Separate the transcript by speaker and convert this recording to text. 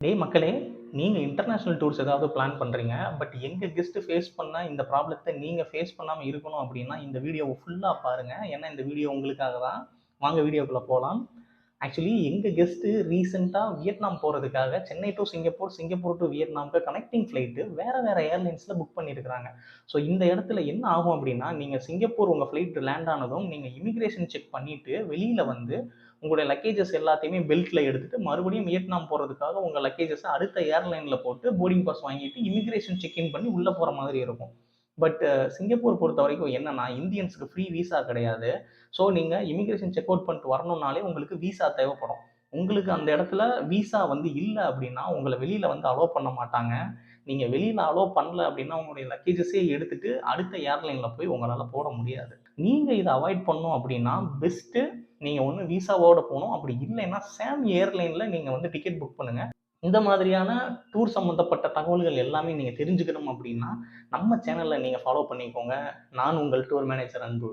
Speaker 1: டேய் மக்களே! நீங்க இன்டர்நேஷனல் டூர்ஸ் ஏதாவது பிளான் பண்றீங்க. பட் எங்க கெஸ்ட் ஃபேஸ் பண்ண இந்த ப்ராப்ளத்த நீங்க ஃபேஸ் பண்ணாம இருக்கணும் அப்டின்னா, இந்த வீடியோவ ஃபுல்லா பாருங்க. ஏன்னா இந்த வீடியோ உங்களுக்காக தான். வாங்க வீடியோக்குள்ள போலாம். ஆக்சுவலி எங்க கெஸ்ட் ரீசென்ட்டா வியட்நாம் போறதுக்காக Chennai to Singapore, Singapore to வியட்நாம்க்கு கனெக்டிங் ஃப்ளைட் வேற வேற ஏர்லைன்ஸ்ல புக் பண்ணியிருக்காங்க. ஸோ இந்த இடத்துல என்ன ஆகும் அப்டின்னா, நீங்க சிங்கப்பூர் உங்க ஃப்ளைட் லேண்ட் ஆனதும் நீங்க இமிகிரேஷன் செக் பண்ணிட்டு வெளியில வந்து உங்களுடைய லக்கேஜஸ் எல்லாத்தையுமே பெல்ட்ல எடுத்துட்டு மறுபடியும் வியட்நாம் போறதுக்காக உங்க லக்கேஜஸ அடுத்த ஏர்லைன்ல போட்டு போர்டிங் பாஸ் வாங்கிட்டு இமிகிரேஷன் செக் இன் பண்ணி உள்ள போற மாதிரி இருக்கும். பட் சிங்கப்பூர் பொறுத்த வரைக்கும் என்னன்னா, இந்தியன்ஸ்க்கு ஃப்ரீ விசா கிடையாது. ஸோ நீங்க இமிகிரேஷன் செக் அவுட் பண்ணிட்டு வரணும்னாலே உங்களுக்கு விசா தேவைப்படும். உங்களுக்கு அந்த இடத்துல விசா வந்து இல்ல அப்படின்னா, உங்கள வெளியில வந்து அலோவ் பண்ண மாட்டாங்க. நீங்க வெளியில அலோவ் பண்ணல அப்படின்னா, உங்களுடைய லக்கேஜஸே எடுத்துட்டு அடுத்த ஏர்லைன்ல போய் உங்களால போட முடியாது. நீங்க இத அவாய்ட் பண்ணணும் அப்படின்னா, பெஸ்ட்டு நீங்க ஒண்ணு விசாவோட போணும். அப்படி இல்லைன்னா, சாம் ஏர்லைன்ல நீங்க வந்து டிக்கெட் புக் பண்ணுங்க. இந்த மாதிரியான டூர் சம்மந்தப்பட்ட தகவல்கள் எல்லாமே நீங்க தெரிஞ்சுக்கணும் அப்படின்னா, நம்ம சேனல நீங்க ஃபாலோ பண்ணிக்கோங்க. நான் உங்கள் டூர் மேனேஜர் அன்பு.